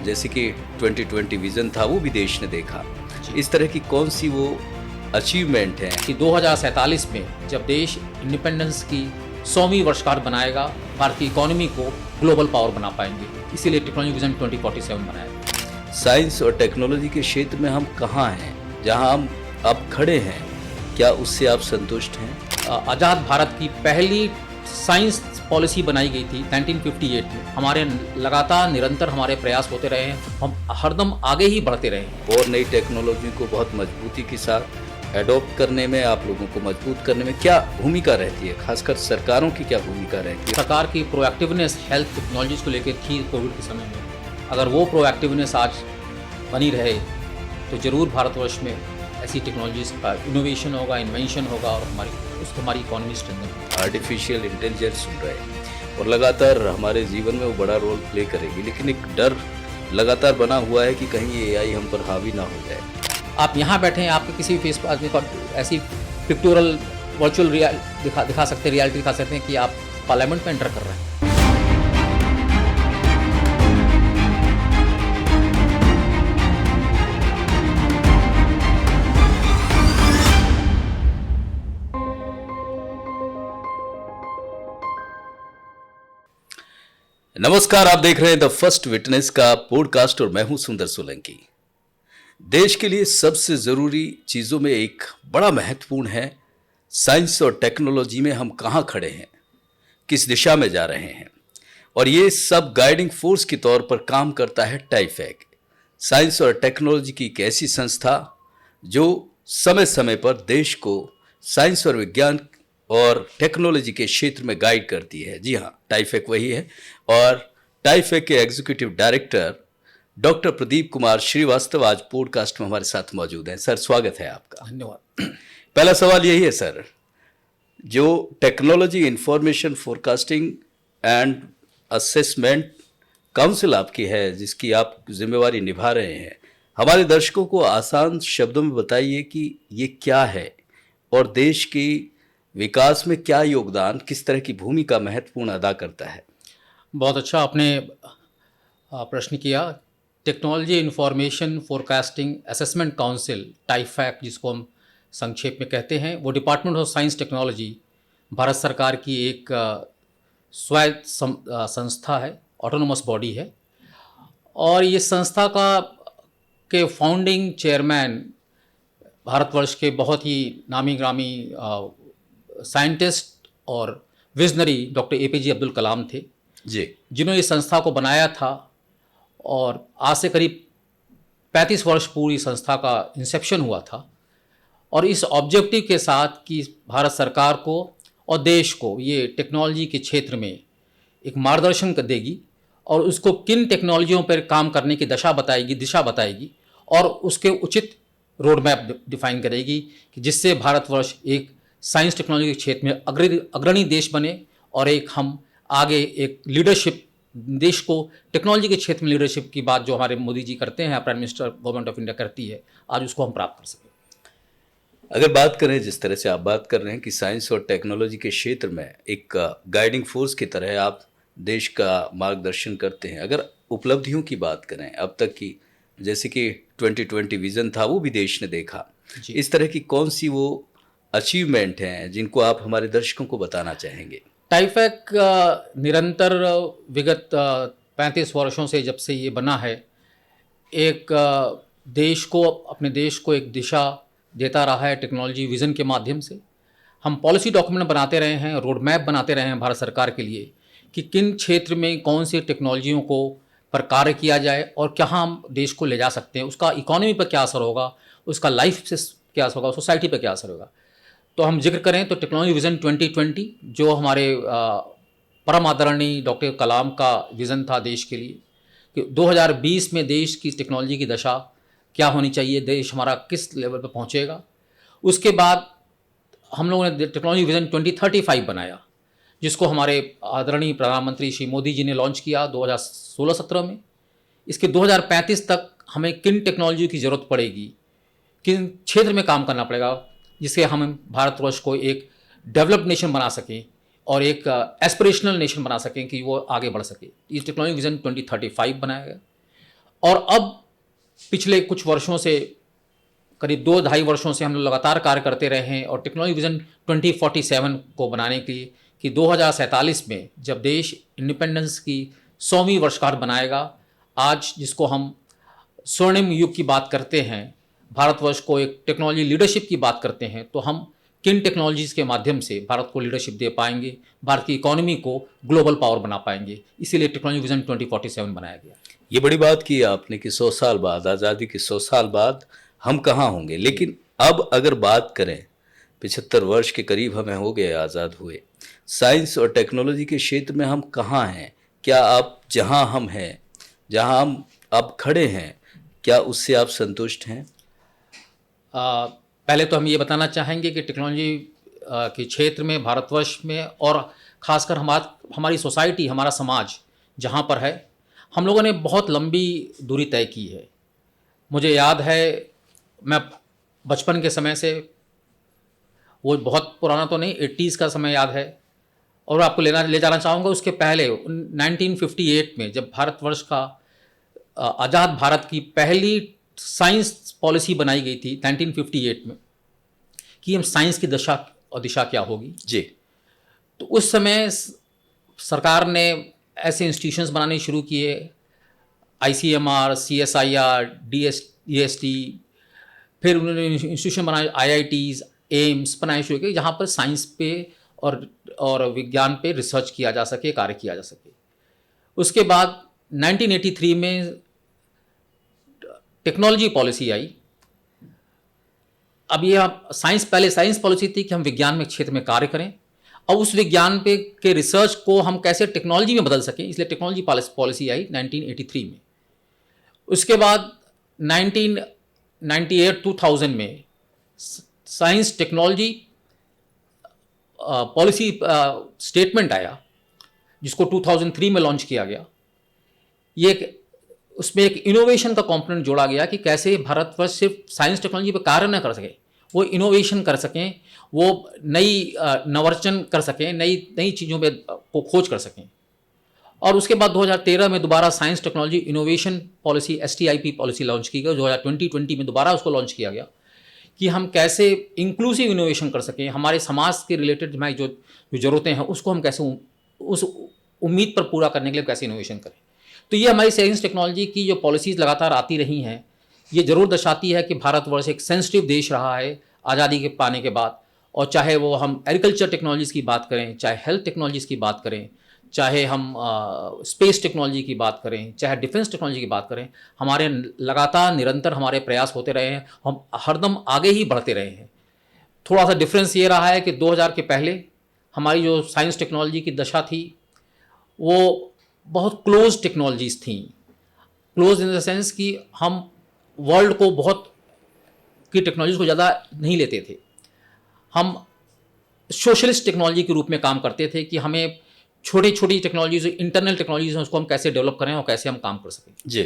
जैसे कि 2020 विजन था वो भी देश ने देखा। इस तरह की कौन सी वो अचीवमेंट है कि 2047 में जब देश इंडिपेंडेंस की 100वीं वर्षगांठ बनाएगा, भारतीय इकोनॉमी को ग्लोबल पावर बना पाएंगे। इसीलिए टेक्नोलॉजी विजन 2047 बनाया। साइंस और टेक्नोलॉजी के क्षेत्र में हम कहाँ हैं, जहाँ हम अब खड़े हैं, क्या उससे आप संतुष्ट हैं? आज़ाद भारत की पहली साइंस पॉलिसी बनाई गई थी 1958 में। हमारे लगातार निरंतर हमारे प्रयास होते रहे हैं, हम हरदम आगे ही बढ़ते रहे हैं। और नई टेक्नोलॉजी को बहुत मजबूती के साथ एडॉप्ट करने में, आप लोगों को मजबूत करने में क्या भूमिका रहती है? खासकर सरकारों की क्या भूमिका रहती है? सरकार की प्रोएक्टिवनेस हेल्थ टेक्नोलॉजीज को लेकर थी कोविड के समय में। अगर वो प्रोएक्टिवनेस आज बनी रहे तो ज़रूर भारतवर्ष में ऐसी टेक्नोलॉजीज का इनोवेशन होगा, इन्वेंशन होगा और हमारी इकोनॉमी स्ट्रेंथन होगी। आर्टिफिशियल इंटेलिजेंस सुन रहे हैं और लगातार हमारे जीवन में वो बड़ा रोल प्ले करेगी, लेकिन एक डर लगातार बना हुआ है कि कहीं ये एआई हम पर हावी ना हो जाए। आप यहाँ बैठे हैं, आपके किसी भी फेस आदमी को ऐसी पिक्टोरल वर्चुअल दिखा सकते हैं, रियलिटी दिखा सकते हैं कि आप पार्लियामेंट में एंटर कर रहे हैं। नमस्कार, आप देख रहे हैं द फर्स्ट विटनेस का पॉडकास्ट और मैं हूं सुंदर सोलंकी। देश के लिए सबसे जरूरी चीजों में एक बड़ा महत्वपूर्ण है साइंस और टेक्नोलॉजी में हम कहां खड़े हैं, किस दिशा में जा रहे हैं, और ये सब गाइडिंग फोर्स के तौर पर काम करता है टाइफैक। साइंस और टेक्नोलॉजी की एक ऐसी संस्था जो समय समय पर देश को साइंस और विज्ञान और टेक्नोलॉजी के क्षेत्र में गाइड करती है। जी हाँ, टाइफैक वही है। और टाइफैक के executive director doctor Pradeep Kumar Srivastava आज पॉडकास्ट में हमारे साथ मौजूद हैं। सर, स्वागत है आपका। धन्यवाद। पहला सवाल यही है सर, जो technology information forecasting and assessment council आपकी है, जिसकी आप जिम्मेवारी निभा रहे हैं, हमारे दर्शकों को आसान शब्दों में बताइए कि ये क्या है और देश की विकास में क्या योगदान, किस तरह की भूमिका महत्वपूर्ण अदा करता है। बहुत अच्छा आपने प्रश्न किया। Technology information forecasting assessment council, TIFAC जिसको हम संक्षेप में कहते हैं, वो department of science technology Bharat सरकार की एक स्वायत्त संस्था है, ऑटोनोमस बॉडी है। और ये संस्था के फाउंडिंग चेयरमैन भारतवर्ष के बहुत ही नामी ग्रामी साइंटिस्ट और visionary doctor APJ Abdul Kalam थे जी, जिन्होंने इस संस्था को बनाया था। और आज से करीब 35 वर्ष पूरी संस्था का इंसेप्शन हुआ था, और इस ऑब्जेक्टिव के साथ कि भारत सरकार को और देश को ये टेक्नोलॉजी के क्षेत्र में एक मार्गदर्शन देगी और उसको किन टेक्नोलॉजियों पर काम करने की दिशा बताएगी और उसके उचित रोड मैप डिफाइन करेगी कि जिससे भारतवर्ष एक साइंस टेक्नोलॉजी के क्षेत्र में अग्रणी देश बने और एक हम आगे एक लीडरशिप, देश को टेक्नोलॉजी के क्षेत्र में लीडरशिप की बात जो हमारे मोदी जी करते हैं, prime minister government of India करती है, आज उसको हम प्राप्त कर सकें। अगर बात करें जिस तरह से आप बात कर रहे हैं कि साइंस और टेक्नोलॉजी के क्षेत्र में एक गाइडिंग फोर्स की तरह आप देश का मार्गदर्शन करते हैं, अगर उपलब्धियों की बात करें अब तक की, जैसे कि 2020 विजन था वो भी देश ने देखा, इस तरह की कौन सी वो अचीवमेंट हैं जिनको आप हमारे दर्शकों को बताना चाहेंगे? टाइफैक निरंतर विगत 35 वर्षों से जब से ये बना है, एक अपने देश को एक दिशा देता रहा है टेक्नोलॉजी विज़न के माध्यम से। हम पॉलिसी डॉक्यूमेंट बनाते रहे हैं, रोड मैप बनाते रहे हैं भारत सरकार के लिए कि किन क्षेत्र में कौन सी टेक्नोलॉजियों को पर कार्य किया जाए और क्या हम देश को ले जा सकते हैं, उसका इकोनॉमी पर क्या असर होगा, उसका लाइफ से क्या असर होगा, सोसाइटी पर क्या असर होगा। तो हम जिक्र करें तो टेक्नोलॉजी विज़न 2020 जो हमारे परम आदरणीय डॉक्टर कलाम का विज़न था देश के लिए कि 2020 में देश की टेक्नोलॉजी की दशा क्या होनी चाहिए, देश हमारा किस लेवल पर पहुंचेगा। उसके बाद हम लोगों ने टेक्नोलॉजी विज़न 2035 बनाया, जिसको हमारे आदरणीय प्रधानमंत्री श्री मोदी जी ने लॉन्च किया 2016-17 में। इसके 2035 तक हमें किन टेक्नोलॉजी की ज़रूरत पड़ेगी, किन क्षेत्र में काम करना पड़ेगा, जिससे हम भारतवर्ष को एक डेवलप्ड नेशन बना सकें और एक एस्पिरेशनल नेशन बना सकें कि वो आगे बढ़ सके। इस टेक्नोलॉजी विज़न 2035 बनाया गया। और अब पिछले कुछ वर्षों से, करीब 2-2.5 वर्षों से हम लोग लगातार कार्य करते रहे हैं और टेक्नोलॉजी विजन 2047 को बनाने के लिए कि 2047 में जब देश इंडिपेंडेंस की 100वीं वर्षगांठ बनाएगा, आज जिसको हम स्वर्णिम युग की बात करते हैं, भारतवर्ष को एक टेक्नोलॉजी लीडरशिप की बात करते हैं, तो हम किन टेक्नोलॉजीज़ के माध्यम से भारत को लीडरशिप दे पाएंगे, भारत की इकोनॉमी को ग्लोबल पावर बना पाएंगे। इसीलिए टेक्नोलॉजी विजन 2047 बनाया गया। ये बड़ी बात की आपने कि 100 साल बाद, आज़ादी के 100 साल बाद हम कहाँ होंगे। लेकिन अब अगर बात करें, 75 वर्ष के करीब हमें हो गए आज़ाद हुए, साइंस और टेक्नोलॉजी के क्षेत्र में हम कहाँ हैं? क्या आप जहाँ हम हैं, जहाँ हम अब खड़े हैं, क्या उससे आप संतुष्ट हैं? पहले तो हम ये बताना चाहेंगे कि टेक्नोलॉजी के क्षेत्र में भारतवर्ष में और ख़ासकर हमारी सोसाइटी, हमारा समाज जहाँ पर है, हम लोगों ने बहुत लंबी दूरी तय की है। मुझे याद है, मैं बचपन के समय से, वो बहुत पुराना तो नहीं, 80s का समय याद है, और आपको ले जाना चाहूँगा उसके पहले 1958 में जब भारतवर्ष का आज़ाद भारत की पहली साइंस पॉलिसी बनाई गई थी 1958 में कि हम साइंस की दशा और दिशा क्या होगी जी। तो उस समय सरकार ने ऐसे इंस्टीट्यूशंस बनाने शुरू किए, ICMR, CSIR, DST, फिर उन्होंने इंस्टीट्यूशन बनाए, IITs, एम्स बनाए शुरू किए, जहाँ पर साइंस पे और विज्ञान पे रिसर्च किया जा सके, कार्य किया जा सके। उसके बाद 1983 में टेक्नोलॉजी पॉलिसी आई। अब ये साइंस, पहले साइंस पॉलिसी थी कि हम विज्ञान में क्षेत्र में कार्य करें और उस विज्ञान पे के रिसर्च को हम कैसे टेक्नोलॉजी में बदल सकें, इसलिए टेक्नोलॉजी पॉलिसी आई 1983 में। उसके बाद 1998-2000 में साइंस टेक्नोलॉजी पॉलिसी स्टेटमेंट आया, जिसको 2003 में लॉन्च किया गया। उसमें एक इनोवेशन का कंपोनेंट जोड़ा गया कि कैसे भारतवर्ष सिर्फ साइंस टेक्नोलॉजी पर कार्य न कर सके, वो इनोवेशन कर सकें, वो नई नवर्चन कर सकें, नई चीज़ों पे को खोज कर सकें। और उसके बाद 2013 में दोबारा science technology innovation policy STIP policy launch की गई। 2020 में दोबारा उसको लॉन्च किया गया कि हम कैसे इंक्लूसिव इनोवेशन कर सकें, हमारे समाज के रिलेटेड हमारी जो ज़रूरतें हैं उसको हम कैसे उस उम्मीद पर पूरा करने के लिए कैसे इनोवेशन करें। तो ये हमारी साइंस टेक्नोलॉजी की जो पॉलिसीज़ लगातार आती रही हैं, ये ज़रूर दर्शाती है कि भारतवर्ष एक सेंसिटिव देश रहा है आज़ादी के पाने के बाद। और चाहे वो हम एग्रीकल्चर टेक्नोलॉजीज़ की बात करें, चाहे हेल्थ टेक्नोलॉजीज़ की बात करें, चाहे हम स्पेस टेक्नोलॉजी की बात करें, चाहे डिफेंस टेक्नोलॉजी की बात करें, हमारे लगातार निरंतर हमारे प्रयास होते रहे हैं, हम हरदम आगे ही बढ़ते रहे हैं। थोड़ा सा डिफरेंस ये रहा है कि 2000 के पहले हमारी जो साइंस टेक्नोलॉजी की दशा थी वो बहुत क्लोज टेक्नोलॉजीज़ थी। क्लोज इन द सेंस कि हम वर्ल्ड को बहुत की टेक्नोलॉजीज़ को ज़्यादा नहीं लेते थे। हम सोशलिस्ट टेक्नोलॉजी के रूप में काम करते थे कि हमें छोटी छोटी टेक्नोलॉजीज, इंटरनल टेक्नोलॉजीज हैं, उसको हम कैसे डेवलप करें और कैसे हम काम कर सकें जी।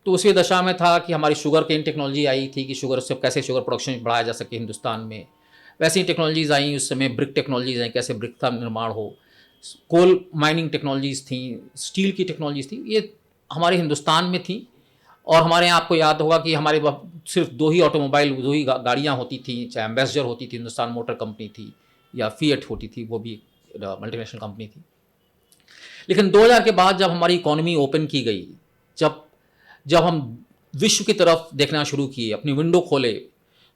तो उसी दशा में था कि हमारी शुगर केन टेक्नोलॉजी आई थी कि शुगर से कैसे शुगर प्रोडक्शन बढ़ाया जा सके हिंदुस्तान में। वैसी टेक्नोलॉजीज़ आई, उस समय ब्रिक टेक्नोलॉजीज़ आई, कैसे ब्रिक का निर्माण हो, कोल माइनिंग टेक्नोलॉजीज़ थी, स्टील की टेक्नोलॉजीज़ थी, ये हमारे हिंदुस्तान में थी। और हमारे यहाँ आपको याद होगा कि हमारे सिर्फ 2 ही ऑटोमोबाइल, 2 ही गाड़ियाँ होती थी, चाहे एम्बेसडर होती थी, हिंदुस्तान मोटर कंपनी थी, या फिएट होती थी, वो भी मल्टीनेशनल कंपनी थी। लेकिन 2000 के बाद जब हमारी इकोनॉमी ओपन की गई, जब हम विश्व की तरफ देखना शुरू किए, अपनी विंडो खोले,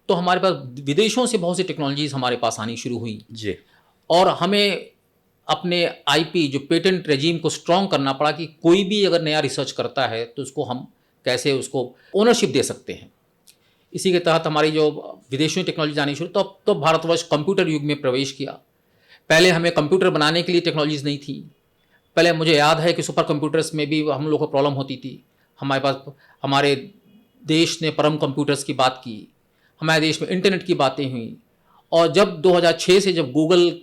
तो हमारे पास विदेशों से बहुत सी टेक्नोलॉजीज़ हमारे पास आनी शुरू हुई जी। और हमें अपने IP जो पेटेंट रेजीम को स्ट्रॉन्ग करना पड़ा कि कोई भी अगर नया रिसर्च करता है तो उसको हम कैसे उसको ओनरशिप दे सकते हैं। इसी के तहत हमारी जो विदेशों की टेक्नोलॉजी आनी शुरू, तो भारतवर्ष कंप्यूटर युग में प्रवेश किया। पहले हमें कंप्यूटर बनाने के लिए टेक्नोलॉजीज़ नहीं थी। पहले मुझे याद है कि सुपर कंप्यूटर्स में भी हम लोग को प्रॉब्लम होती थी। हमारे पास, हमारे देश ने परम कंप्यूटर्स की बात की, हमारे देश में इंटरनेट की बातें हुई। और जब 2006 से जब गूगल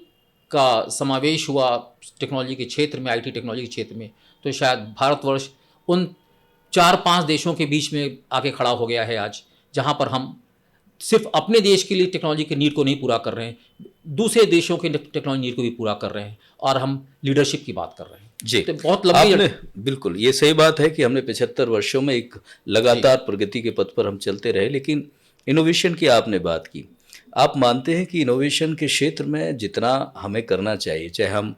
का समावेश हुआ टेक्नोलॉजी के क्षेत्र में, IT टेक्नोलॉजी के क्षेत्र में, तो शायद भारतवर्ष उन 4-5 देशों के बीच में आके खड़ा हो गया है आज, जहाँ पर हम सिर्फ अपने देश के लिए टेक्नोलॉजी के नीड को नहीं पूरा कर रहे हैं, दूसरे देशों के टेक्नोलॉजी नीड को भी पूरा कर रहे हैं, और हम लीडरशिप की बात कर रहे हैं। जी, तो बहुत लंबी आपने बिल्कुल ये सही बात है कि हमने 75 वर्षों में एक लगातार प्रगति के पथ पर हम चलते रहे, लेकिन इनोवेशन की आपने बात की। आप मानते हैं कि इनोवेशन के क्षेत्र में जितना हमें करना चाहिए, चाहे हम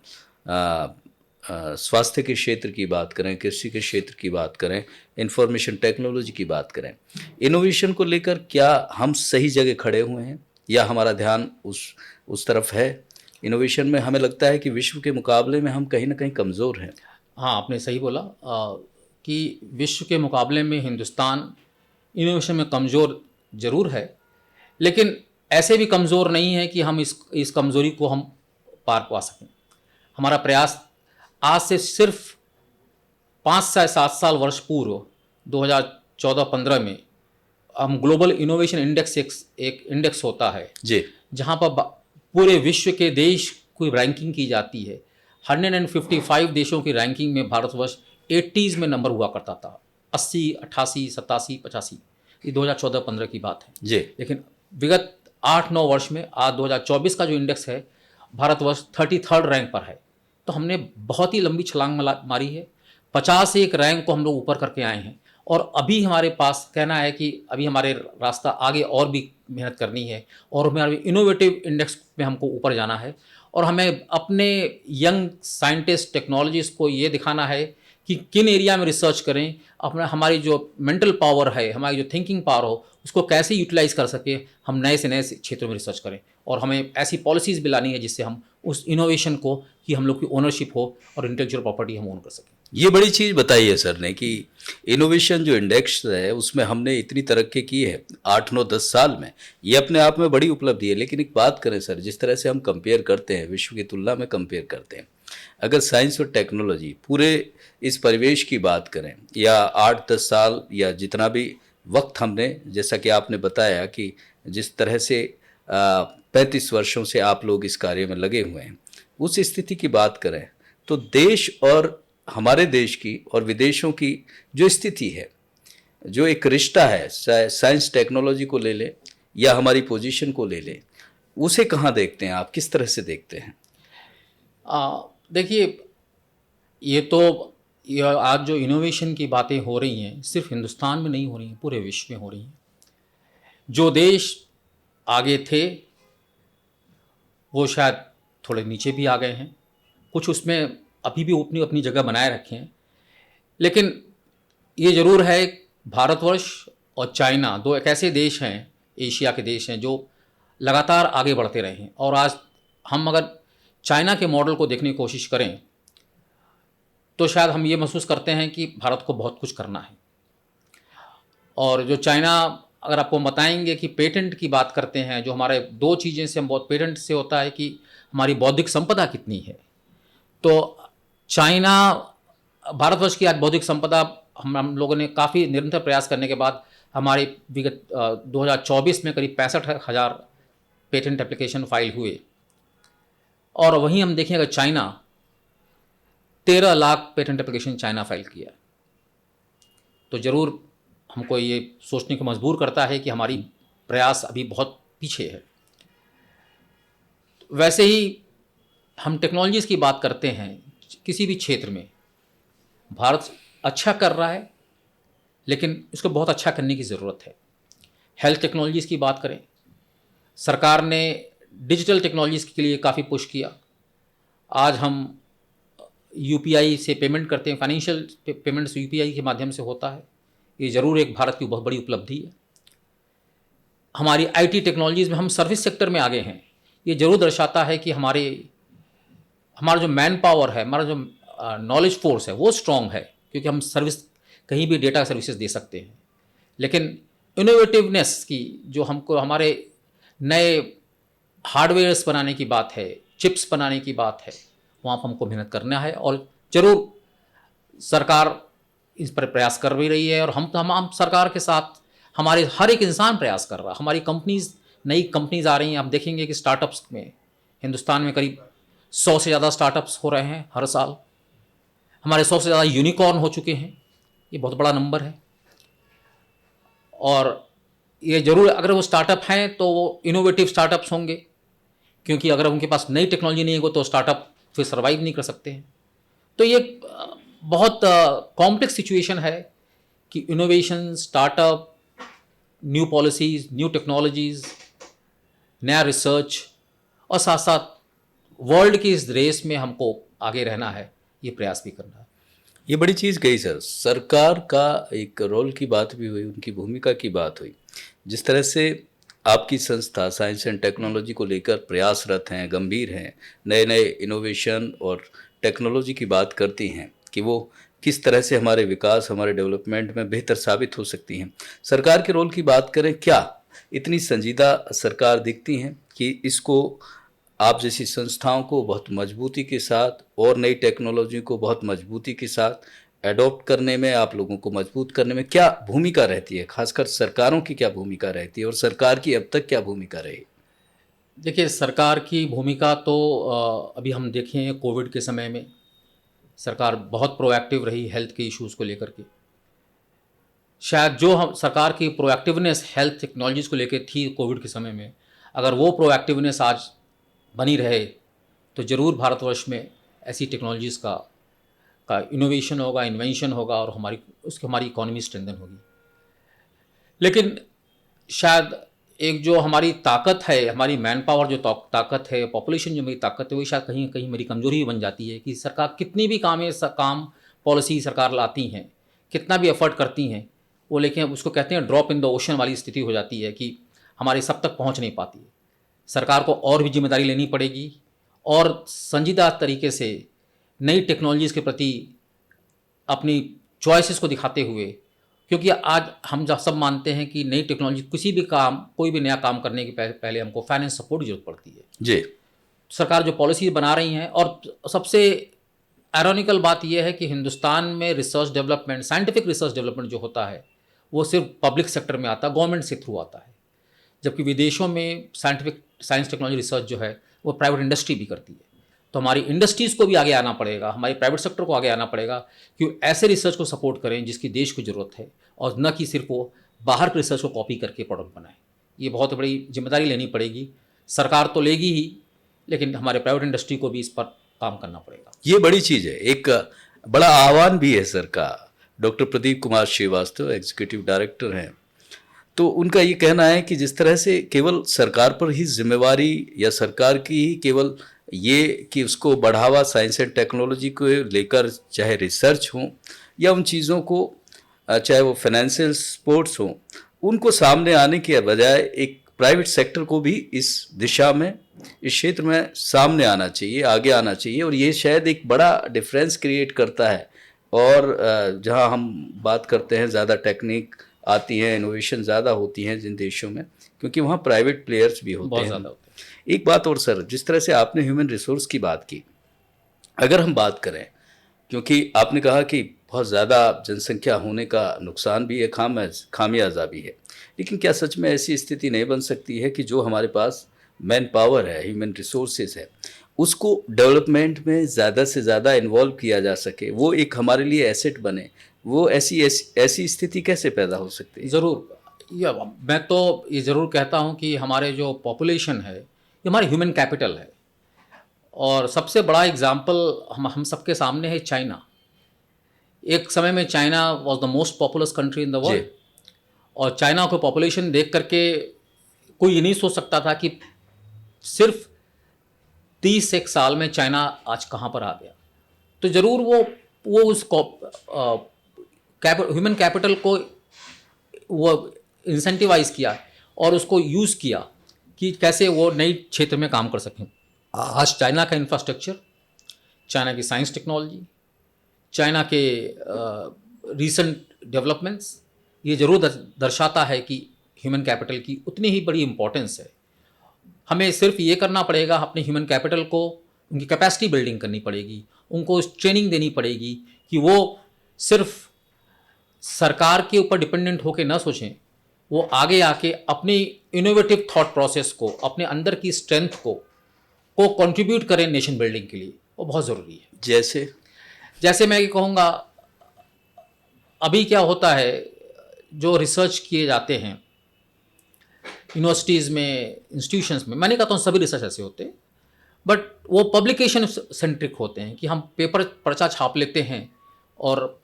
स्वास्थ्य के क्षेत्र की बात करें, कृषि के क्षेत्र की बात करें, इंफॉर्मेशन टेक्नोलॉजी की बात करें, इनोवेशन को लेकर क्या हम सही जगह खड़े हुए हैं या हमारा ध्यान उस तरफ है? इनोवेशन में हमें लगता है कि विश्व के मुकाबले में हम कहीं ना कहीं कमज़ोर हैं। हाँ, आपने सही बोला कि विश्व के मुकाबले में हिंदुस्तान इनोवेशन में कमज़ोर ज़रूर है, लेकिन ऐसे भी कमज़ोर नहीं है कि हम इस कमज़ोरी को हम पार पा सकें। हमारा प्रयास आज से सिर्फ 5 से 7 साल वर्ष पूर्व 2014-15 में हम ग्लोबल इनोवेशन इंडेक्स एक इंडेक्स होता है जी, जहाँ पर पूरे विश्व के देश की रैंकिंग की जाती है। 155 देशों की रैंकिंग में भारतवर्ष 80s में नंबर हुआ करता था, 80, 88, 87, 85। ये 2014-15 की बात है। जी, लेकिन विगत 8-9 वर्ष में आज 2024 का जो इंडेक्स है, भारतवर्ष 33rd रैंक पर है। तो हमने बहुत ही लंबी छलांग मारी है, 51 रैंक को हम लोग ऊपर करके आए हैं, और अभी हमारे पास कहना है कि अभी हमारे रास्ता आगे और भी मेहनत करनी है, और हमारे इनोवेटिव इंडेक्स में हमको ऊपर जाना है, और हमें अपने यंग साइंटिस्ट टेक्नोलॉजिस्ट को ये दिखाना है कि किन एरिया में रिसर्च करें, अपना हमारी जो मेंटल पावर है, हमारी जो थिंकिंग पावर हो, उसको कैसे यूटिलाइज कर सके, हम नए से नए क्षेत्रों में रिसर्च करें, और हमें ऐसी पॉलिसीज़ भी लानी है जिससे हम उस इनोवेशन को कि हम लोग की ओनरशिप हो और इंटेलेक्चुअल प्रॉपर्टी हम ओन कर सकें। ये बड़ी चीज़ बताई है सर ने कि इनोवेशन जो इंडेक्स है उसमें हमने इतनी तरक्की की है 8-9-10 साल में, ये अपने आप में बड़ी उपलब्धि है। लेकिन एक बात करें सर, जिस तरह से हम कंपेयर करते हैं, विश्व की तुलना में कंपेयर करते हैं, अगर साइंस और टेक्नोलॉजी पूरे इस परिवेश की बात करें या 8-10 साल या जितना भी वक्त हमने, जैसा कि आपने बताया कि जिस तरह से 35 वर्षों से आप लोग इस कार्य में लगे हुए हैं, उस स्थिति की बात करें तो देश और हमारे देश की और विदेशों की जो स्थिति है, जो एक रिश्ता है, साइंस टेक्नोलॉजी को ले ले या हमारी पोजीशन को ले ले, उसे कहाँ देखते हैं आप, किस तरह से देखते हैं? देखिए, ये आज जो इनोवेशन की बातें हो रही हैं, सिर्फ हिंदुस्तान में नहीं हो रही हैं, पूरे विश्व में हो रही हैं। जो देश आगे थे वो शायद थोड़े नीचे भी आ गए हैं, कुछ उसमें अभी भी अपनी अपनी जगह बनाए रखे हैं, लेकिन ये ज़रूर है भारतवर्ष और चाइना दो एक ऐसे देश हैं, एशिया के देश हैं, जो लगातार आगे बढ़ते रहे हैं। और आज हम अगर चाइना के मॉडल को देखने की कोशिश करें तो शायद हम ये महसूस करते हैं कि भारत को बहुत कुछ करना है। और जो चाइना, अगर आपको बताएंगे कि पेटेंट की बात करते हैं, जो हमारे दो चीज़ें से हम बहुत, पेटेंट से होता है कि हमारी बौद्धिक संपदा कितनी है, तो चाइना, भारतवर्ष की आज बौद्धिक संपदा हम लोगों ने काफ़ी निरंतर प्रयास करने के बाद हमारी विगत 2024 में करीब 65,000 पेटेंट एप्लीकेशन फाइल हुए, और वहीं हम देखें अगर China 13 lakh patent application China file किया, तो ज़रूर हमको ये सोचने को मजबूर करता है कि हमारी प्रयास अभी बहुत पीछे है। वैसे ही हम टेक्नोलॉजीज़ की बात करते हैं, किसी भी क्षेत्र में भारत अच्छा कर रहा है, लेकिन इसको बहुत अच्छा करने की ज़रूरत है। हेल्थ टेक्नोलॉजीज़ की बात करें, सरकार ने डिजिटल टेक्नोलॉजीज़ के लिए काफ़ी पुश किया। आज हम यूपीआई से पेमेंट करते हैं, फाइनेंशियल पेमेंट्स यूपीआई के माध्यम से होता है। ये ज़रूर एक भारत की बहुत बड़ी उपलब्धि है। हमारी आईटी टेक्नोलॉजीज़ में हम सर्विस सेक्टर में आगे हैं। ये ज़रूर दर्शाता है कि हमारा जो मैन पावर है, हमारा जो नॉलेज फोर्स है वो स्ट्रॉन्ग है, क्योंकि हम सर्विस कहीं भी डेटा सर्विसेज दे सकते हैं। लेकिन इनोवेटिवनेस की जो हमको, हमारे नए हार्डवेयर्स बनाने की बात है, चिप्स बनाने की बात है, वहाँ पर हमको मेहनत करना है, और ज़रूर सरकार इस पर प्रयास कर भी रही है, और हम सरकार के साथ हमारे हर एक इंसान प्रयास कर रहा है। हमारी कंपनीज़, नई कंपनीज़ आ रही हैं। आप देखेंगे कि स्टार्टअप्स में हिंदुस्तान में करीब 100 से ज़्यादा स्टार्टअप्स हो रहे हैं हर साल। हमारे 100 से ज़्यादा यूनिकॉर्न हो चुके हैं, ये बहुत बड़ा नंबर है। और ये जरूर, अगर वो स्टार्टअप हैं तो वो इनोवेटिव स्टार्टअप्स होंगे, क्योंकि अगर उनके पास नई टेक्नोलॉजी नहीं होगी तो स्टार्टअप फिर सर्वाइव नहीं कर सकते हैं। तो ये बहुत कॉम्प्लेक्स सिचुएशन है कि innovation, startup, new policies, new technologies, नया रिसर्च, और साथ साथ वर्ल्ड की इस रेस में हमको आगे रहना है, ये प्रयास भी करना है। ये बड़ी चीज़ कही सर। सरकार का एक रोल की बात भी हुई, उनकी भूमिका की बात हुई। जिस तरह से आपकी संस्था साइंस एंड टेक्नोलॉजी को लेकर प्रयासरत हैं, गंभीर हैं, नए नए इनोवेशन और टेक्नोलॉजी की बात करती हैं कि वो किस तरह से हमारे विकास, हमारे डेवलपमेंट में बेहतर साबित हो सकती हैं। सरकार के रोल की बात करें, क्या इतनी संजीदा सरकार दिखती हैं कि इसको आप जैसी संस्थाओं को बहुत मजबूती के साथ और नई टेक्नोलॉजी को बहुत मजबूती के साथ एडॉप्ट करने में, आप लोगों को मजबूत करने में क्या भूमिका रहती है? खासकर सरकारों की क्या भूमिका रहती है और सरकार की अब तक क्या भूमिका रही? देखिए, सरकार की भूमिका तो अभी हम देखें कोविड के समय में सरकार बहुत प्रोएक्टिव रही हेल्थ के इश्यूज़ को लेकर के। शायद जो हम सरकार की प्रोएक्टिवनेस हेल्थ टेक्नोलॉजीज़ को लेकर थी कोविड के समय में, अगर वो प्रोएक्टिवनेस आज बनी रहे तो ज़रूर भारतवर्ष में ऐसी टेक्नोलॉजीज़ का इनोवेशन होगा, इन्वेंशन होगा, और हमारी इकोनॉमी स्ट्रेंथन होगी। लेकिन शायद एक जो हमारी ताकत है, हमारी मैन पावर जो ताकत है, पॉपुलेशन जो मेरी ताकत है, वो शायद कहीं कहीं मेरी कमजोरी भी बन जाती है कि सरकार कितनी भी काम पॉलिसी सरकार लाती हैं, कितना भी एफर्ट करती हैं, वो लेकिन उसको कहते हैं ड्रॉप इन द ओशन वाली स्थिति हो जाती है कि हमारे सब तक पहुंच नहीं पाती है। सरकार को और भी जिम्मेदारी लेनी पड़ेगी और संजीदा तरीके से नई टेक्नोलॉजीज़ के प्रति अपनी चॉइसेस को दिखाते हुए, क्योंकि आज हम सब मानते हैं कि नई टेक्नोलॉजी किसी भी काम, कोई भी नया काम करने के पहले हमको फाइनेंस सपोर्ट की जरूरत पड़ती है। जी। सरकार जो पॉलिसी बना रही हैं, और सबसे आयरॉनिकल बात यह है कि हिंदुस्तान में research development, scientific research development जो होता है वो सिर्फ पब्लिक सेक्टर में आता है, गवर्नमेंट से थ्रू आता है, जबकि विदेशों में साइंस टेक्नोलॉजी रिसर्च जो है वो प्राइवेट इंडस्ट्री भी करती है। तो हमारी इंडस्ट्रीज़ को भी आगे आना पड़ेगा, हमारी प्राइवेट सेक्टर को आगे आना पड़ेगा कि ऐसे रिसर्च को सपोर्ट करें जिसकी देश को ज़रूरत है, और न कि सिर्फ वो बाहर के रिसर्च को कॉपी करके प्रोडक्ट बनाए। ये बहुत बड़ी जिम्मेदारी लेनी पड़ेगी। सरकार तो लेगी ही, लेकिन हमारे प्राइवेट इंडस्ट्री को भी इस पर काम करना पड़ेगा। ये बड़ी चीज़ है, एक बड़ा आह्वान भी है सर का। Doctor Pradeep Kumar Srivastava executive director हैं, तो उनका ये कहना है कि जिस तरह से केवल सरकार पर ही जिम्मेवारी या सरकार की ही केवल ये कि उसको बढ़ावा साइंस एंड टेक्नोलॉजी को लेकर, चाहे रिसर्च हो या उन चीज़ों को, चाहे वो फाइनेंशियल सपोर्ट्स हो, उनको सामने आने के बजाय एक प्राइवेट सेक्टर को भी इस दिशा में, इस क्षेत्र में सामने आना चाहिए, आगे आना चाहिए। और ये शायद एक बड़ा डिफरेंस क्रिएट करता है। और जहाँ हम बात करते हैं ज़्यादा टेक्निक आती है, इनोवेशन ज़्यादा होती हैं जिन देशों में, क्योंकि वहाँ प्राइवेट प्लेयर्स भी होते बहुत हैं। ज़्यादा होते हैं। एक बात और सर, जिस तरह से आपने ह्यूमन रिसोर्स की बात की, अगर हम बात करें, क्योंकि आपने कहा कि बहुत ज़्यादा जनसंख्या होने का नुकसान भी है, खामियाजा भी है, लेकिन क्या सच में ऐसी स्थिति नहीं बन सकती है कि जो हमारे पास मैन पावर है, ह्यूमन रिसोर्सेज है, उसको डेवलपमेंट में ज़्यादा से ज़्यादा इन्वॉल्व किया जा सके, वो एक हमारे लिए एसेट बने? वो ऐसी स्थिति कैसे पैदा हो सकती है? ज़रूर, मैं तो ये ज़रूर कहता हूँ कि हमारे जो पॉपुलेशन है ये हमारी ह्यूमन कैपिटल है, और सबसे बड़ा एग्जाम्पल हम सबके सामने है चाइना। एक समय में China was the most populous country in the world, और चाइना को पॉपुलेशन देख करके कोई ये नहीं सोच सकता था कि सिर्फ 30 एक साल में चाइना आज कहाँ पर आ गया। तो ज़रूर वो उस ह्यूमन कैपिटल को वो इंसेंटिवाइज किया और उसको यूज़ किया कि कैसे वो नई क्षेत्र में काम कर सकें। आज चाइना का इंफ्रास्ट्रक्चर, चाइना की साइंस टेक्नोलॉजी, चाइना के रीसेंट डेवलपमेंट्स, ये ज़रूर दर्शाता है कि ह्यूमन कैपिटल की उतनी ही बड़ी इम्पोर्टेंस है। हमें सिर्फ ये करना पड़ेगा, अपने ह्यूमन कैपिटल को, उनकी कैपेसिटी बिल्डिंग करनी पड़ेगी, उनको ट्रेनिंग देनी पड़ेगी कि वो सिर्फ सरकार के ऊपर डिपेंडेंट होकर ना सोचें, वो आगे आके अपनी इनोवेटिव थॉट प्रोसेस को, अपने अंदर की स्ट्रेंथ को कंट्रीब्यूट करें नेशन बिल्डिंग के लिए। वो बहुत ज़रूरी है। जैसे मैं ये कहूँगा, अभी क्या होता है, जो रिसर्च किए जाते हैं यूनिवर्सिटीज़ में, इंस्टीट्यूशंस में, मैंने कहता हूँ सभी रिसर्च ऐसे होते हैं, बट वो पब्लिकेशन सेंट्रिक होते हैं कि हम पेपर पर्चा छाप लेते हैं और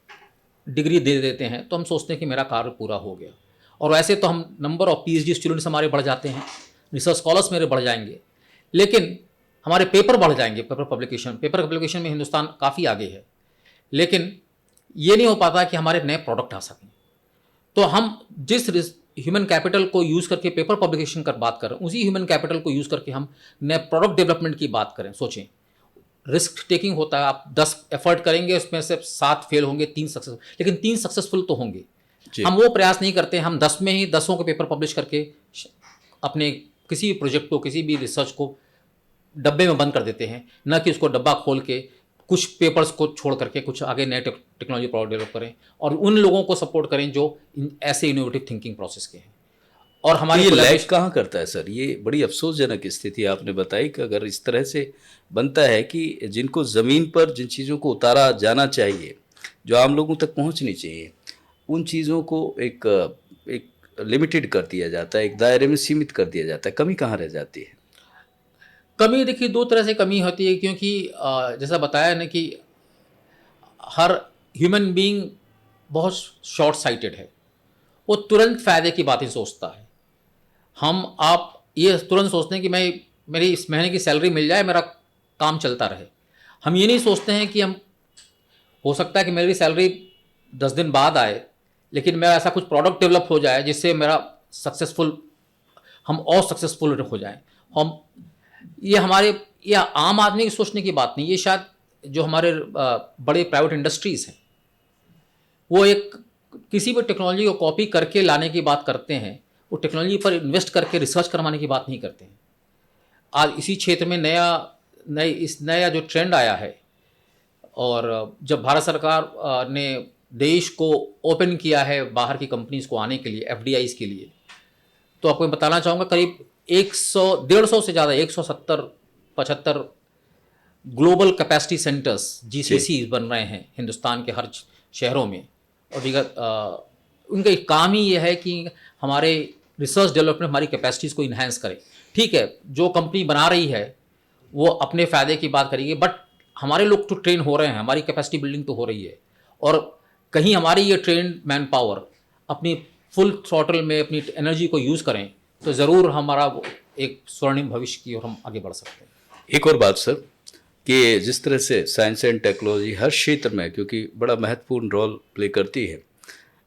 डिग्री दे देते हैं, तो हम सोचते हैं कि मेरा कार्य पूरा हो गया। और वैसे तो हम नंबर ऑफ पीएचडी स्टूडेंट्स हमारे बढ़ जाते हैं, रिसर्च स्कॉलर्स मेरे बढ़ जाएंगे, लेकिन हमारे पेपर बढ़ जाएंगे। पेपर पब्लिकेशन में हिंदुस्तान काफ़ी आगे है, लेकिन ये नहीं हो पाता कि हमारे नए प्रोडक्ट आ सकें। तो हम जिस ह्यूमन कैपिटल को यूज़ करके पेपर पब्लिकेशन कर बात कर रहे हैं, उसी ह्यूमन कैपिटल को यूज़ करके हम नए प्रोडक्ट डेवलपमेंट की बात करें। सोचें, रिस्क टेकिंग होता है, आप 10 एफर्ट करेंगे, उसमें से 7 फेल होंगे, 3 सक्सेस, लेकिन 3 सक्सेसफुल तो होंगे। जी। हम वो प्रयास नहीं करते, हम 10 में ही 10 के पेपर पब्लिश करके अपने किसी भी प्रोजेक्ट को, किसी भी रिसर्च को डब्बे में बंद कर देते हैं, न कि उसको डब्बा खोल के कुछ पेपर्स को छोड़ करके कुछ आगे नए टेक्नोलॉजी प्रोडक्ट डेवलप करें और उन लोगों को सपोर्ट करें जो ऐसे इनोवेटिव थिंकिंग प्रोसेस के हैं। और तो हमारी ये लैग collaboration- कहाँ करता है सर? ये बड़ी अफसोसजनक स्थिति आपने बताई कि अगर इस तरह से बनता है कि जिनको ज़मीन पर जिन चीज़ों को उतारा जाना चाहिए, जो आम लोगों तक पहुँचनी चाहिए, उन चीज़ों को एक एक लिमिटेड कर दिया जाता है, एक दायरे में सीमित कर दिया जाता है। कमी कहाँ रह जाती है? कमी देखिए 2 तरह से कमी होती है, क्योंकि जैसा बताया ना कि हर ह्यूमन बीइंग बहुत शॉर्ट साइटेड है, वो तुरंत फ़ायदे की बात ही सोचता है। आप ये तुरंत सोचते हैं कि मेरी इस महीने की सैलरी मिल जाए, मेरा काम चलता रहे। हम ये नहीं सोचते हैं कि हो सकता है कि मेरी सैलरी 10 दिन बाद आए, लेकिन मेरा ऐसा कुछ प्रोडक्ट डेवलप हो जाए जिससे हम और सक्सेसफुल हो जाएं। हम ये आम आदमी की सोचने की बात नहीं, ये शायद जो हमारे बड़े प्राइवेट इंडस्ट्रीज़ हैं, वो किसी भी टेक्नोलॉजी को कॉपी करके लाने की बात करते हैं, वो टेक्नोलॉजी पर इन्वेस्ट करके रिसर्च करवाने की बात नहीं करते हैं। आज इसी क्षेत्र में नया जो ट्रेंड आया है, और जब भारत सरकार ने देश को ओपन किया है बाहर की कंपनीज को आने के लिए, एफडीआईज के लिए, तो आपको मैं बताना चाहूँगा करीब 150 से ज़्यादा 170-75 ग्लोबल कैपेसिटी सेंटर्स जीसीसी बन रहे हैं हिंदुस्तान के हर शहरों में। और उनका एक काम ही ये है कि हमारे रिसर्च डेवलपमेंट, हमारी कैपेसिटीज़ को इन्हांस करें। ठीक है, जो कंपनी बना रही है वो अपने फ़ायदे की बात करेगी, बट हमारे लोग तो ट्रेन हो रहे हैं, हमारी कैपेसिटी बिल्डिंग तो हो रही है, और कहीं हमारी ये ट्रेंड मैन पावर अपनी फुल थ्रॉटल में अपनी एनर्जी को यूज़ करें, तो ज़रूर हमारा एक स्वर्णिम भविष्य की ओर हम आगे बढ़ सकते हैं। एक और बात सर, कि जिस तरह से साइंस एंड टेक्नोलॉजी हर क्षेत्र में, क्योंकि बड़ा महत्वपूर्ण रोल प्ले करती है,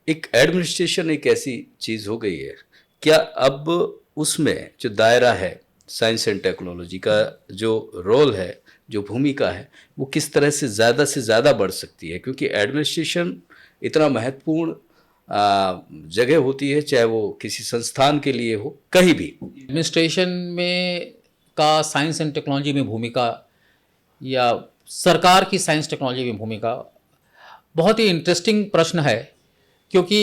एक एडमिनिस्ट्रेशन एक ऐसी चीज़ हो गई है, क्या अब उसमें जो दायरा है साइंस एंड टेक्नोलॉजी का, जो रोल है, जो भूमिका है, वो किस तरह से ज़्यादा बढ़ सकती है? क्योंकि एडमिनिस्ट्रेशन इतना महत्वपूर्ण जगह होती है, चाहे वो किसी संस्थान के लिए हो, कहीं भी। एडमिनिस्ट्रेशन में का साइंस एंड टेक्नोलॉजी में भूमिका, या सरकार की साइंस टेक्नोलॉजी में भूमिका, बहुत ही इंटरेस्टिंग प्रश्न है। क्योंकि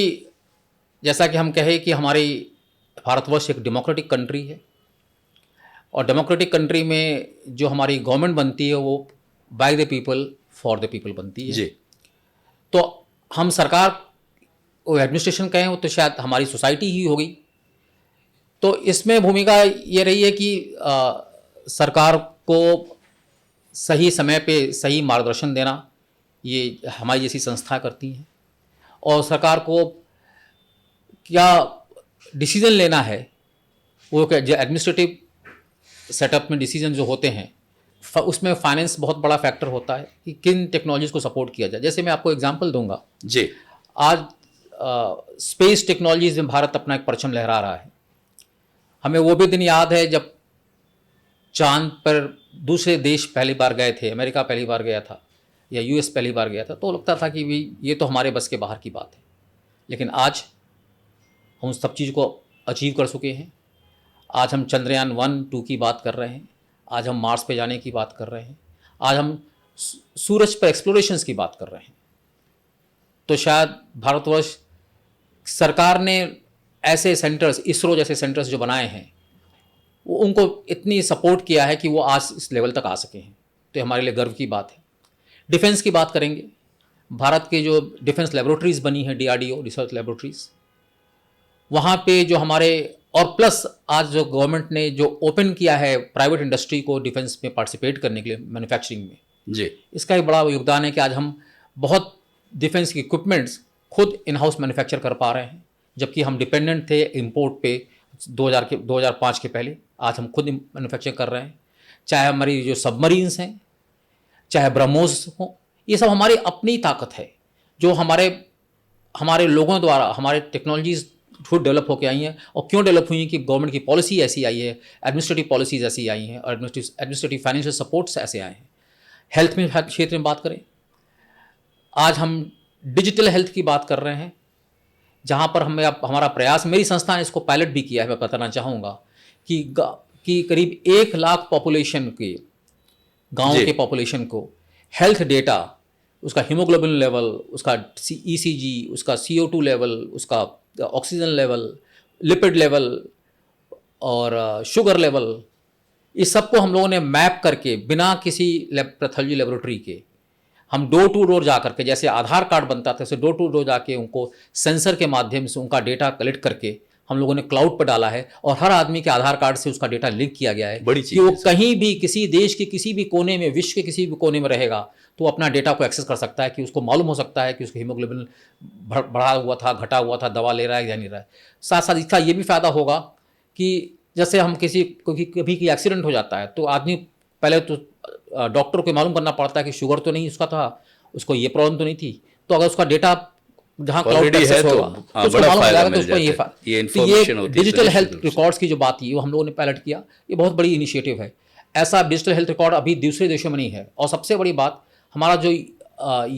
जैसा कि हम कहें कि हमारी भारतवर्ष एक डेमोक्रेटिक कंट्री है, और डेमोक्रेटिक कंट्री में जो हमारी गवर्नमेंट बनती है वो by the people for the people बनती है। जी। तो हम सरकार वो एडमिनिस्ट्रेशन कहें, वो तो शायद हमारी सोसाइटी ही होगी। तो इसमें भूमिका ये रही है कि सरकार को सही समय पे सही मार्गदर्शन देना, ये हमारी जैसी संस्था करती हैं, और सरकार को क्या डिसीजन लेना है, वो क्या जो एडमिनिस्ट्रेटिव सेटअप में डिसीजन जो होते हैं, उसमें फाइनेंस बहुत बड़ा फैक्टर होता है कि किन टेक्नोलॉजीज़ को सपोर्ट किया जाए। जैसे मैं आपको एग्जांपल दूंगा, जी। आज स्पेस टेक्नोलॉजीज में भारत अपना एक परचम लहरा रहा है। हमें वो भी दिन याद है जब चांद पर दूसरे देश पहली बार गए थे, अमेरिका पहली बार गया था या यूएस पहली बार गया था, तो लगता था कि भी ये तो हमारे बस के बाहर की बात है। लेकिन आज हम उस सब चीज़ को अचीव कर चुके हैं। आज हम चंद्रयान 1-2 की बात कर रहे हैं, आज हम मार्स पे जाने की बात कर रहे हैं, आज हम सूरज पर एक्सप्लोरेशंस की बात कर रहे हैं। तो शायद भारतवर्ष सरकार ने ऐसे सेंटर्स, इसरो जैसे सेंटर्स जो बनाए हैं, वो उनको इतनी सपोर्ट किया है कि वो आज इस लेवल तक आ सके हैं। तो हमारे लिए गर्व की बात है। डिफेंस की बात करेंगे, भारत के जो डिफेंस लेबोरेटरीज़ बनी हैं, डीआरडीओ रिसर्च लेबोरेटरीज़, वहाँ पे जो हमारे और प्लस आज जो गवर्नमेंट ने जो ओपन किया है प्राइवेट इंडस्ट्री को डिफेंस में पार्टिसिपेट करने के लिए मैन्युफैक्चरिंग में, जी। इसका एक बड़ा योगदान है कि आज हम बहुत डिफेंस के इक्विपमेंट्स खुद इन हाउस मैन्युफैक्चर कर पा रहे हैं, जबकि हम डिपेंडेंट थे इंपोर्ट पे 2005 के पहले। आज हम खुद मैन्युफैक्चर कर रहे हैं, चाहे हमारी जो सबमरीन्स हैं, चाहे ब्रह्मोस हों, ये सब हमारी अपनी ताकत है जो हमारे हमारे लोगों द्वारा, हमारे टेक्नोलॉजीज खुद डेवलप होकर आई हैं। और क्यों डेवलप हुई हैं कि गवर्नमेंट की पॉलिसी ऐसी आई है, एडमिनिस्ट्रेटिव पॉलिसीज ऐसी आई हैं और एडमिनिस्ट्रेटिव फाइनेंशियल सपोर्ट्स ऐसे आए हैं। हेल्थ में क्षेत्र में बात करें, आज हम डिजिटल हेल्थ की बात कर रहे हैं, जहाँ पर हमें अब हमारा प्रयास, मेरी संस्था ने इसको पायलट भी किया है, मैं बताना चाहूँगा कि करीब 1 लाख पॉपुलेशन के, गाँव जी। के पॉपुलेशन को हेल्थ डेटा, उसका हीमोग्लोबिन लेवल, उसका ECG, उसका CO2 लेवल, उसका ऑक्सीजन लेवल, लिपिड लेवल और शुगर लेवल, इस सबको हम लोगों ने मैप करके बिना किसी पैथोलॉजी लेबोरेटरी के, हम डोर टू डोर जा करके, जैसे आधार कार्ड बनता था, वैसे डोर टू डोर जाके उनको सेंसर के माध्यम से उनका डेटा कलेक्ट करके हम लोगों ने क्लाउड पर डाला है और हर आदमी के आधार कार्ड से उसका डेटा लिंक किया गया है। बड़ी कि चीज़ वो है सर। कहीं भी किसी देश के किसी भी कोने में, विश्व के किसी भी कोने में रहेगा तो वो अपना डेटा को एक्सेस कर सकता है, कि उसको मालूम हो सकता है कि उसका हीमोग्लोबिन बढ़ा हुआ था, घटा हुआ था, दवा ले रहा है या नहीं रहा है। साथ साथ इसका ये भी फ़ायदा होगा कि जैसे हम कभी एक्सीडेंट हो जाता है तो आदमी पहले तो डॉक्टर को मालूम करना पड़ता है कि शुगर तो नहीं उसका था, उसको ये प्रॉब्लम तो नहीं थी। तो अगर उसका डेटा जहाँ क्लाउड ऑलरेडी है एक्सेस तो होगा हाँ, तो उसको बड़ा मालूम हो फायदा जाएगा, तो मिल उसको ये जाता है। ये तो इन्फॉर्मेशन होती है डिजिटल निश्चित हेल्थ रूप से। रिकॉर्ड्स की जो बात थी वो हम लोगों ने पायलट किया। ये बहुत बड़ी इनिशिएटिव है। ऐसा डिजिटल हेल्थ रिकॉर्ड अभी दूसरे देशों में नहीं है। और सबसे बड़ी बात, हमारा जो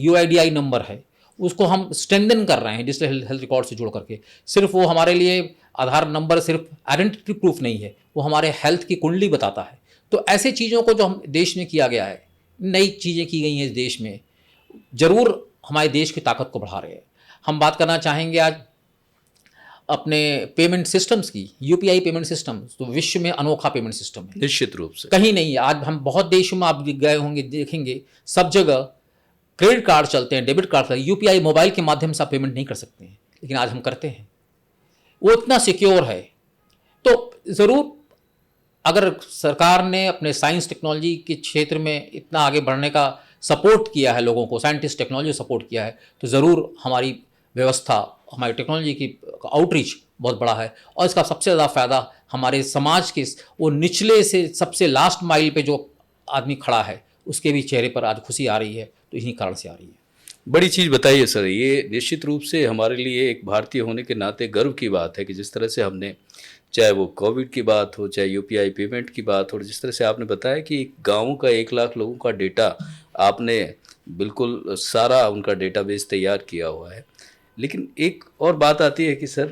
UIDI नंबर है उसको हम स्ट्रेंथन कर रहे हैं डिजिटल हेल्थ रिकॉर्ड से जोड़ करके। सिर्फ वो हमारे लिए आधार नंबर सिर्फ आइडेंटिटी प्रूफ नहीं है, वो हमारे हेल्थ की कुंडली बताता है। तो ऐसे चीज़ों को जो हम देश में किया गया है, नई चीज़ें की गई हैं इस देश में, ज़रूर हमारे देश की ताकत को बढ़ा रहे हैं। हम बात करना चाहेंगे आज अपने पेमेंट सिस्टम्स की। UPI पेमेंट सिस्टम तो विश्व में अनोखा पेमेंट सिस्टम है, निश्चित रूप से। कहीं नहीं है। आज हम बहुत देशों में आप गए होंगे, देखेंगे सब जगह क्रेडिट कार्ड चलते हैं, डेबिट कार्ड चलते हैं, UPI मोबाइल के माध्यम से आप पेमेंट नहीं कर सकते हैं, लेकिन आज हम करते हैं। वो इतना सिक्योर है। तो ज़रूर अगर सरकार ने अपने साइंस टेक्नोलॉजी के क्षेत्र में इतना आगे बढ़ने का सपोर्ट किया है, लोगों को साइंटिस्ट टेक्नोलॉजी सपोर्ट किया है, तो ज़रूर हमारी व्यवस्था, हमारी टेक्नोलॉजी की आउटरीच बहुत बड़ा है। और इसका सबसे ज़्यादा फ़ायदा हमारे समाज के वो निचले से सबसे लास्ट माइल पे जो आदमी खड़ा है उसके भी चेहरे पर आज खुशी आ रही है, तो इन्हीं कारण से आ रही है। बड़ी चीज़ बताइए सर। ये निश्चित रूप से हमारे लिए एक भारतीय होने के नाते गर्व की बात है कि जिस तरह से हमने, चाहे वो कोविड की बात हो, चाहे UPI पेमेंट की बात हो, जिस तरह से आपने बताया कि एक गाँव का 1 लाख लोगों का डेटा आपने बिल्कुल सारा उनका डेटाबेस तैयार किया हुआ है। लेकिन एक और बात आती है कि सर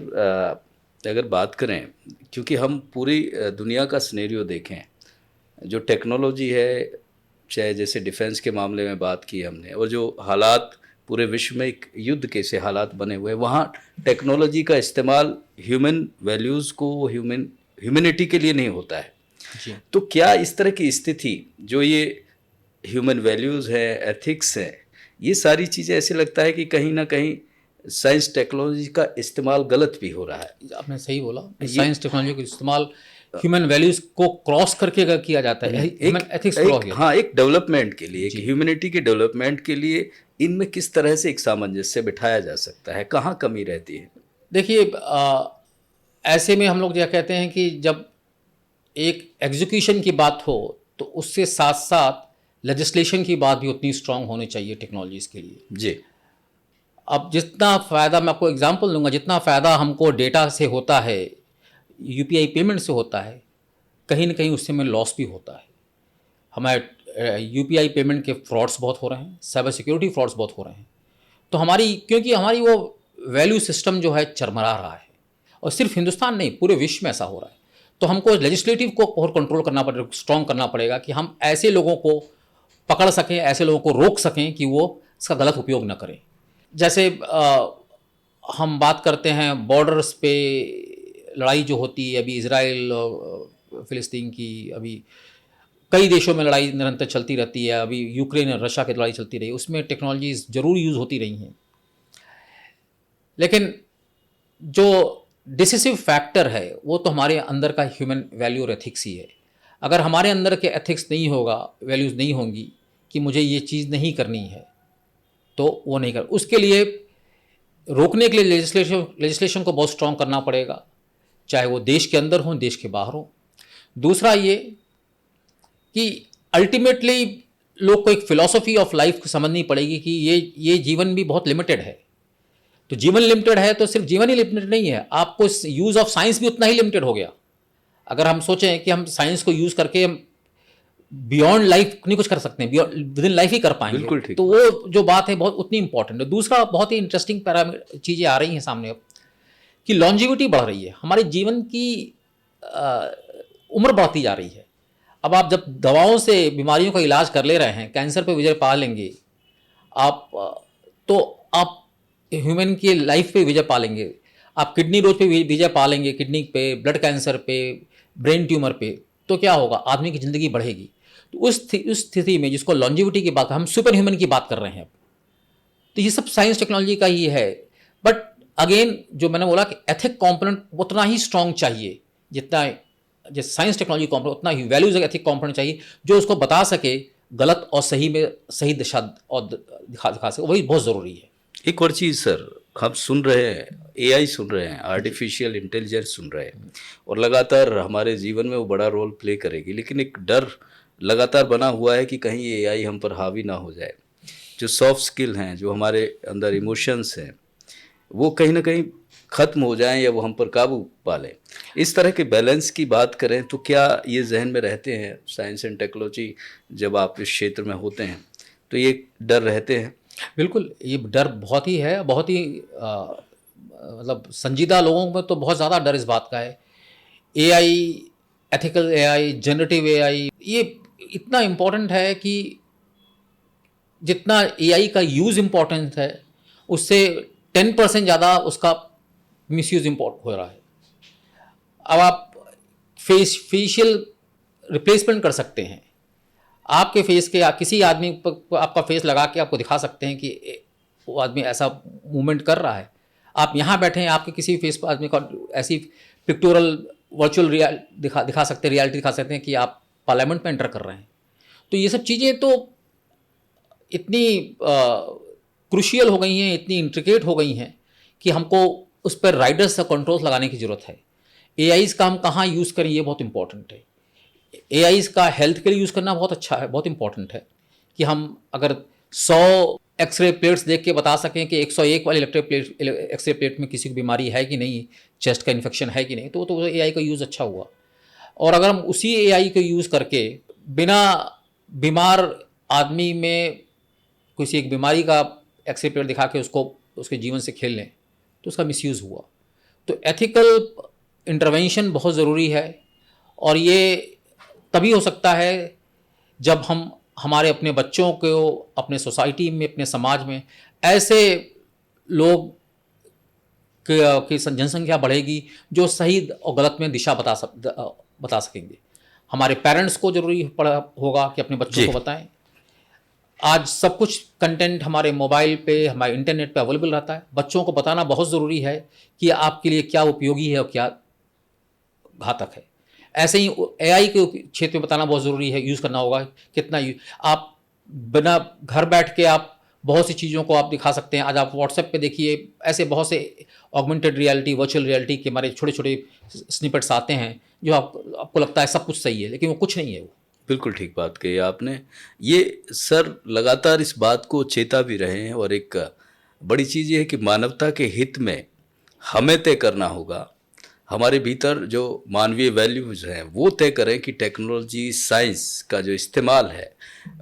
अगर बात करें, क्योंकि हम पूरी दुनिया का सिनेरियो देखें, जो टेक्नोलॉजी है, चाहे जैसे डिफेंस के मामले में बात की हमने, और जो हालात पूरे विश्व में एक युद्ध के से हालात बने हुए हैं, वहाँ टेक्नोलॉजी का इस्तेमाल ह्यूमन वैल्यूज़ को, ह्यूमैनिटी के लिए नहीं होता है। जी। तो क्या इस तरह की स्थिति, जो ये ह्यूमन वैल्यूज़ है, एथिक्स है, ये सारी चीज़ें ऐसे लगता है कि कहीं ना कहीं साइंस टेक्नोलॉजी का इस्तेमाल गलत भी हो रहा है। आपने सही बोला, साइंस टेक्नोलॉजी का इस्तेमाल ह्यूमन वैल्यूज़ को क्रॉस करके अगर किया जाता है, ह्यूमन एथिक्स क्रॉस किया। हाँ, एक डेवलपमेंट के लिए, एक ह्यूमैनिटी के डेवलपमेंट के लिए इनमें किस तरह से एक सामंजस्य बिठाया जा सकता है, कहाँ कमी रहती है? देखिए, ऐसे में हम लोग यह कहते हैं कि जब एक एग्जीक्यूशन की बात हो तो उससे साथ साथ लेजिस्लेशन की बात भी उतनी स्ट्रांग होनी चाहिए टेक्नोलॉजीज़ के लिए। जी। अब जितना फ़ायदा, मैं आपको एग्जांपल दूंगा, जितना फ़ायदा हमको डेटा से होता है, UPI पेमेंट से होता है, कहीं ना कहीं उससे में लॉस भी होता है। हमारे UPI पेमेंट के फ्रॉड्स बहुत हो रहे हैं, साइबर सिक्योरिटी फ्रॉड्स बहुत हो रहे हैं। तो क्योंकि हमारी वो वैल्यू सिस्टम जो है चरमरा रहा है, और सिर्फ हिंदुस्तान नहीं, पूरे विश्व में ऐसा हो रहा है। तो हमको लेजिस्लेटिव को और कंट्रोल करना पड़ेगा, स्ट्रॉन्ग करना पड़ेगा कि हम ऐसे लोगों को पकड़ सकें, ऐसे लोगों को रोक सकें कि वो इसका गलत उपयोग न करें। जैसे हम बात करते हैं बॉर्डर्स पे लड़ाई जो होती है, अभी इजराइल और फ़िलिस्तीन की, अभी कई देशों में लड़ाई निरंतर चलती रहती है, अभी यूक्रेन और रशिया की लड़ाई चलती रही, उसमें टेक्नोलॉजीज़ ज़रूर यूज़ होती रही हैं। लेकिन जो डिसिसिव फैक्टर है वो तो हमारे अंदर का ह्यूमन वैल्यू और एथिक्स ही है। अगर हमारे अंदर के एथिक्स नहीं होगा, वैल्यूज़ नहीं होंगी कि मुझे ये चीज़ नहीं करनी है, तो वो नहीं कर, उसके लिए रोकने के लिए लेजिस्लेशन को बहुत स्ट्रॉन्ग करना पड़ेगा, चाहे वो देश के अंदर हो, देश के बाहर हो। दूसरा ये कि अल्टीमेटली लोग को एक फिलॉसफी ऑफ लाइफ को समझनी पड़ेगी कि ये जीवन भी बहुत लिमिटेड है। तो जीवन लिमिटेड है तो सिर्फ जीवन ही लिमिटेड नहीं है, आपको यूज़ ऑफ साइंस भी उतना ही लिमिटेड हो गया। अगर हम सोचें कि हम साइंस को यूज़ करके हम बियॉन्ड लाइफ नहीं कुछ कर सकते हैं, विद इन लाइफ ही कर पाएंगे, बिल्कुल ठीक तो वो जो बात है बहुत उतनी इंपॉर्टेंट है। दूसरा बहुत ही इंटरेस्टिंग चीज़ें आ रही हैं सामने अब कि लॉन्जिविटी बढ़ रही है, हमारे जीवन की उम्र बढ़ती जा रही है। अब आप जब दवाओं से बीमारियों का इलाज कर ले रहे हैं, कैंसर पे विजय पा लेंगे आप, तो आप ह्यूमन की लाइफ पे विजय पा लेंगे, आप किडनी रोग पे विजय पा लेंगे, किडनी पे, ब्लड कैंसर पे, ब्रेन ट्यूमर पे, तो क्या होगा, आदमी की ज़िंदगी बढ़ेगी। तो उस स्थिति में जिसको लॉन्जिविटी की बात, हम सुपर ह्यूमन की बात कर रहे हैं अब, तो ये सब साइंस टेक्नोलॉजी का ही है। बट अगेन जो मैंने बोला कि एथिक कॉम्पोनेंट उतना ही स्ट्रॉन्ग चाहिए जितना जिस साइंस टेक्नोलॉजी कॉम्पोनेंट, उतना ही वैल्यूज एथिक कॉम्पोनेंट चाहिए जो उसको बता सके गलत और सही में सही दिशा और दिखा सके, वही बहुत ज़रूरी है। एक और चीज़ सर, हम सुन रहे हैं एआई सुन रहे हैं, आर्टिफिशियल इंटेलिजेंस सुन रहे हैं, और लगातार हमारे जीवन में वो बड़ा रोल प्ले करेगी, लेकिन एक डर लगातार बना हुआ है कि कहीं ये एआई हम पर हावी ना हो जाए। जो सॉफ्ट स्किल हैं, जो हमारे अंदर इमोशंस हैं, वो कहीं ना कहीं ख़त्म हो जाएं या वो हम पर काबू पा लें। इस तरह के बैलेंस की बात करें तो क्या ये जहन में रहते हैं साइंस एंड टेक्नोलॉजी, जब आप इस क्षेत्र में होते हैं तो ये डर रहते हैं? बिल्कुल, ये डर बहुत ही है, बहुत ही मतलब संजीदा लोगों में तो बहुत ज़्यादा डर इस बात का है। AI, ethical AI, generative AI, ये इतना इम्पोर्टेंट है कि जितना एआई का यूज़ इम्पोर्टेंट है, उससे 10% ज़्यादा उसका मिसयूज़ इम्पोर्ट हो रहा है। अब आप फेशियल रिप्लेसमेंट कर सकते हैं, आपके फेस के, आप किसी आदमी पर आपका फेस लगा के आपको दिखा सकते हैं कि वो आदमी ऐसा मूवमेंट कर रहा है। आप यहाँ बैठे हैं, आपके किसी फेस पर आदमी का ऐसी पिक्टोरल वर्चुअल दिखा सकते हैं, रियलिटी दिखा सकते हैं कि आप पार्लियामेंट में एंटर कर रहे हैं। तो ये सब चीज़ें तो इतनी क्रूशियल हो गई हैं, इतनी इंट्रिकेट हो गई हैं कि हमको उस पर राइडर्स से कंट्रोल्स लगाने की ज़रूरत है। एआईज़ का हम कहाँ यूज़ करें, ये बहुत इंपॉर्टेंट है। एआईज़ का हेल्थ के लिए यूज़ करना बहुत अच्छा है, बहुत इंपॉर्टेंट है कि हम अगर 100 एक्सरे प्लेट्स देख के बता सकें कि 101 वाली एक्सरे प्लेट में किसी को बीमारी है कि नहीं, चेस्ट का इन्फेक्शन है कि नहीं, तो एआई का यूज़ अच्छा हुआ। और अगर हम उसी एआई को यूज़ करके बिना बीमार आदमी में किसी एक बीमारी का एक्सरे प्लेट दिखा के उसको उसके जीवन से खेल लें, तो उसका मिसयूज़ हुआ। तो एथिकल इंटरवेंशन बहुत ज़रूरी है, और ये तभी हो सकता है जब हम हमारे अपने बच्चों को, अपने सोसाइटी में, अपने समाज में ऐसे लोग की जनसंख्या बढ़ेगी जो सही और गलत में दिशा बता सकेंगे। हमारे पेरेंट्स को ज़रूरी होगा कि अपने बच्चों को बताएं। आज सब कुछ कंटेंट हमारे मोबाइल पे, हमारे इंटरनेट पे अवेलेबल रहता है। बच्चों को बताना बहुत ज़रूरी है कि आपके लिए क्या उपयोगी है और क्या घातक है। ऐसे ही एआई के क्षेत्र में बताना बहुत ज़रूरी है, यूज़ करना होगा कितना आप बिना घर बैठ के आप बहुत सी चीज़ों को आप दिखा सकते हैं। आज आप व्हाट्सएप पे देखिए, ऐसे बहुत से ऑगमेंटेड रियलिटी, वर्चुअल रियलिटी के हमारे छोटे छोटे स्निपेट्स आते हैं जो आपको लगता है सब कुछ सही है, लेकिन वो कुछ नहीं है। वो बिल्कुल ठीक बात कही आपने। ये सर लगातार इस बात को चेता भी रहे हैं, और एक बड़ी चीज़ ये है कि मानवता के हित में हमें तय करना होगा, हमारे भीतर जो मानवीय वैल्यूज़ हैं वो तय करें कि टेक्नोलॉजी, साइंस का जो इस्तेमाल है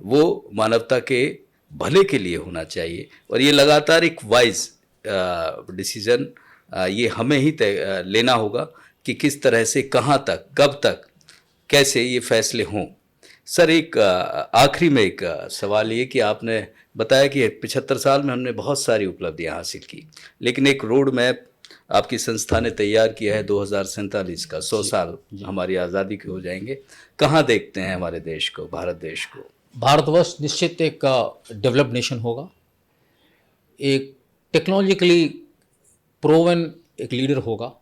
वो मानवता के भले के लिए होना चाहिए। और ये लगातार एक वाइज डिसीज़न ये हमें ही तय लेना होगा कि किस तरह से, कहाँ तक, कब तक, कैसे ये फैसले हों। सर एक आखिरी में एक सवाल ये कि आपने बताया कि 75 साल में हमने बहुत सारी उपलब्धियां हासिल की, लेकिन एक रोड मैप आपकी संस्था ने तैयार किया है 2047 का, 100 साल हमारी आज़ादी के हो जाएंगे। कहाँ देखते हैं हमारे देश को, भारत देश को? भारतवर्ष निश्चित एक डेवलप्ड नेशन होगा, एक टेक्नोलॉजिकली प्रोवन एक लीडर होगा,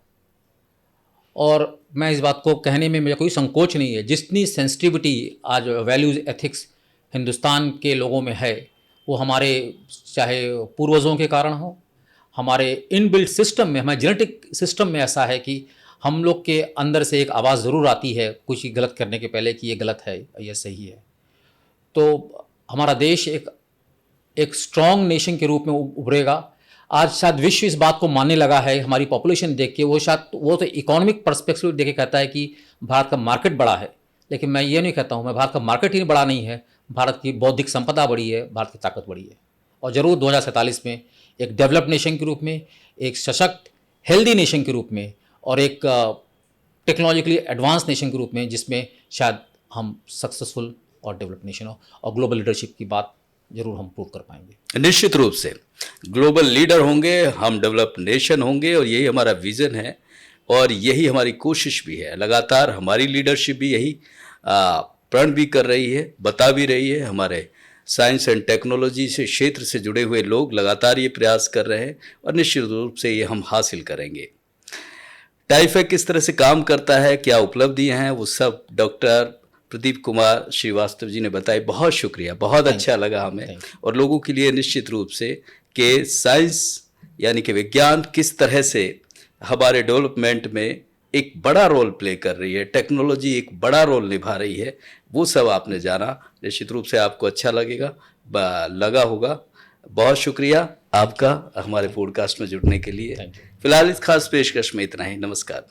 और मैं इस बात को कहने में मुझे कोई संकोच नहीं है, जितनी सेंसिटिविटी आज वैल्यूज़ एथिक्स हिंदुस्तान के लोगों में है, वो हमारे चाहे पूर्वजों के कारण हो, हमारे इनबिल्ट सिस्टम में, हमारे जेनेटिक सिस्टम में ऐसा है कि हम लोग के अंदर से एक आवाज़ ज़रूर आती है कुछ ही गलत करने के पहले कि ये गलत है, ये सही है। तो हमारा देश एक स्ट्रॉन्ग नेशन के रूप में उभरेगा। आज शायद विश्व इस बात को मानने लगा है, हमारी पॉपुलेशन देख के, वो तो इकोनॉमिक पर्सपेक्टिव देख के कहता है कि भारत का मार्केट बड़ा है, लेकिन मैं ये नहीं कहता हूँ, मैं भारत का मार्केट ही बड़ा नहीं है, भारत की बौद्धिक संपदा बड़ी है, भारत की ताकत बड़ी है। और ज़रूर 2047 में एक डेवलप्ड नेशन के रूप में, एक सशक्त हेल्दी नेशन के रूप में और एक टेक्नोलॉजिकली एडवांस नेशन के रूप में, जिसमें शायद हम सक्सेसफुल और डेवलप्ड नेशन हो और ग्लोबल लीडरशिप की बात जरूर हम प्रूव कर पाएंगे। निश्चित रूप से ग्लोबल लीडर होंगे, हम डेवलप्ड नेशन होंगे और यही हमारा विजन है और यही हमारी कोशिश भी है। लगातार हमारी लीडरशिप भी यही प्रण भी कर रही है, बता भी रही है। हमारे साइंस एंड टेक्नोलॉजी से क्षेत्र से जुड़े हुए लोग लगातार ये प्रयास कर रहे हैं और निश्चित रूप से ये हम हासिल करेंगे। टाइफेक किस तरह से काम करता है, क्या उपलब्धियां हैं, वो सब डॉक्टर प्रदीप कुमार श्रीवास्तव जी ने बताई। बहुत शुक्रिया, बहुत अच्छा लगा हमें और लोगों के लिए निश्चित रूप से कि साइंस यानी कि विज्ञान किस तरह से हमारे डेवलपमेंट में एक बड़ा रोल प्ले कर रही है, टेक्नोलॉजी एक बड़ा रोल निभा रही है, वो सब आपने जाना। निश्चित रूप से आपको अच्छा लगा होगा। बहुत शुक्रिया आपका हमारे पॉडकास्ट में जुड़ने के लिए। फिलहाल इस खास पेशकश में इतना ही। नमस्कार।